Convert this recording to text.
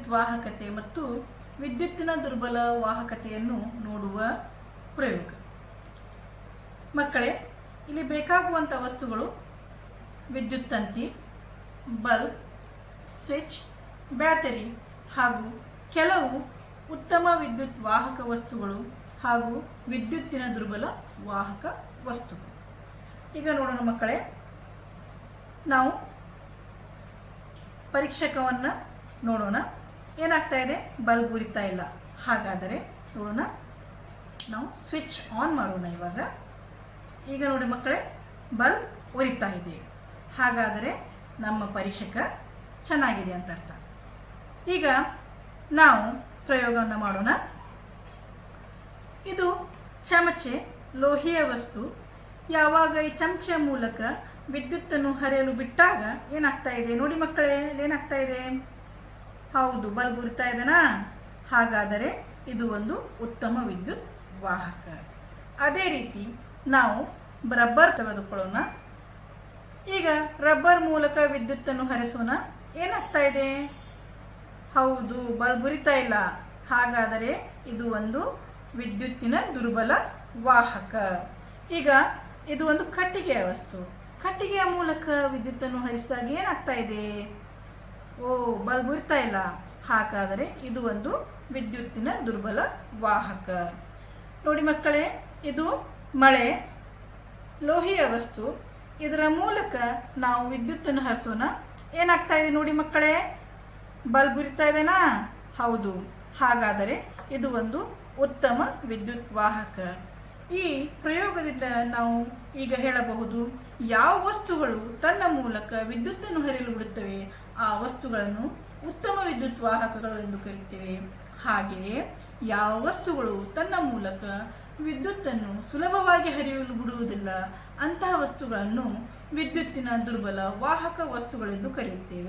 ವಿದ್ಯುತ್ ವಾಹಕತೆ ಮತ್ತು ವಿದ್ಯುತ್ತಿನ ದುರ್ಬಲ ವಾಹಕತೆಯನ್ನು ನೋಡುವ ಪ್ರಯೋಗ. ಮಕ್ಕಳೇ, ಇಲ್ಲಿ ಬೇಕಾಗುವಂಥ ವಸ್ತುಗಳು ವಿದ್ಯುತ್ ತಂತಿ, ಬಲ್ಬ್, ಸ್ವಿಚ್, ಬ್ಯಾಟರಿ ಹಾಗೂ ಕೆಲವು ಉತ್ತಮ ವಿದ್ಯುತ್ ವಾಹಕ ವಸ್ತುಗಳು ಹಾಗೂ ವಿದ್ಯುತ್ತಿನ ದುರ್ಬಲ ವಾಹಕ ವಸ್ತುಗಳು. ಈಗ ನೋಡೋಣ ಮಕ್ಕಳೇ, ನಾವು ಪರೀಕ್ಷಕವನ್ನು ನೋಡೋಣ. ಏನಾಗ್ತಾ ಇದೆ? ಬಲ್ಬ್ ಉರಿತಾ ಇಲ್ಲ. ಹಾಗಾದರೆ ನೋಡೋಣ, ನಾವು ಸ್ವಿಚ್ ಆನ್ ಮಾಡೋಣ. ಈಗ ನೋಡಿ ಮಕ್ಕಳೇ, ಬಲ್ಬ್ ಉರಿತಾ ಇದೆ. ಹಾಗಾದರೆ ನಮ್ಮ ಪರೀಕ್ಷಕ ಚೆನ್ನಾಗಿದೆ ಅಂತ ಅರ್ಥ. ಈಗ ನಾವು ಪ್ರಯೋಗವನ್ನು ಮಾಡೋಣ. ಇದು ಚಮಚೆ, ಲೋಹೀಯ ವಸ್ತು. ಯಾವಾಗ ಈ ಚಮಚೆಯ ಮೂಲಕ ವಿದ್ಯುತ್ತನ್ನು ಹರಿಯಲು ಬಿಟ್ಟಾಗ ಏನಾಗ್ತಾ ಇದೆ? ನೋಡಿ ಮಕ್ಕಳೇ, ಏನಾಗ್ತಾ ಇದೆ? ಹೌದು, ಬಲ್ಬ್ ಉರಿತಾ ಇದೆನಾ? ಹಾಗಾದರೆ ಇದು ಒಂದು ಉತ್ತಮ ವಿದ್ಯುತ್ ವಾಹಕ. ಅದೇ ರೀತಿ ನಾವು ರಬ್ಬರ್ ತೆಗೆದುಕೊಳ್ಳೋಣ. ಈಗ ರಬ್ಬರ್ ಮೂಲಕ ವಿದ್ಯುತ್ತನ್ನು ಹರಿಸೋಣ. ಏನಾಗ್ತಾ ಇದೆ? ಹೌದು, ಬಲ್ಬ್ ಉರಿತಾ ಇಲ್ಲ. ಹಾಗಾದರೆ ಇದು ಒಂದು ವಿದ್ಯುತ್ತಿನ ದುರ್ಬಲ ವಾಹಕ. ಈಗ ಇದು ಒಂದು ಕಟ್ಟಿಗೆಯ ವಸ್ತು. ಕಟ್ಟಿಗೆಯ ಮೂಲಕ ವಿದ್ಯುತ್ತನ್ನು ಹರಿಸಿದಾಗ ಏನಾಗ್ತಾ ಇದೆ? ಬಲ್ಬ್ ಉರಿತಾ ಇಲ್ಲ. ಹಾಗಾದರೆ ಇದು ಒಂದು ವಿದ್ಯುತ್ತಿನ ದುರ್ಬಲ ವಾಹಕ. ನೋಡಿ ಮಕ್ಕಳೇ, ಇದು ಮಳೆ, ಲೋಹೀಯ ವಸ್ತು. ಇದರ ಮೂಲಕ ನಾವು ವಿದ್ಯುತ್ತನ್ನು ಹರಿಸೋಣ. ಏನಾಗ್ತಾ ಇದೆ? ನೋಡಿ ಮಕ್ಕಳೇ, ಬಲ್ಬ್ ಉರಿತಾ ಇದೆನಾ? ಹೌದು. ಹಾಗಾದರೆ ಇದು ಒಂದು ಉತ್ತಮ ವಿದ್ಯುತ್ ವಾಹಕ. ಈ ಪ್ರಯೋಗದಿಂದ ನಾವು ಈಗ ಹೇಳಬಹುದು, ಯಾವ ವಸ್ತುಗಳು ತನ್ನ ಮೂಲಕ ವಿದ್ಯುತ್ತನ್ನು ಹರಿಯಲು ಬಿಡುತ್ತವೆ ಆ ವಸ್ತುಗಳನ್ನು ಉತ್ತಮ ವಿದ್ಯುತ್ ವಾಹಕಗಳು ಎಂದು ಕರೆಯುತ್ತೇವೆ. ಹಾಗೆಯೇ ಯಾವ ವಸ್ತುಗಳು ತನ್ನ ಮೂಲಕ ವಿದ್ಯುತ್ತನ್ನು ಸುಲಭವಾಗಿ ಹರಿಯಲು ಬಿಡುವುದಿಲ್ಲ ಅಂತಹ ವಸ್ತುಗಳನ್ನು ವಿದ್ಯುತ್ತಿನ ದುರ್ಬಲ ವಾಹಕ ವಸ್ತುಗಳೆಂದು ಕರೆಯುತ್ತೇವೆ.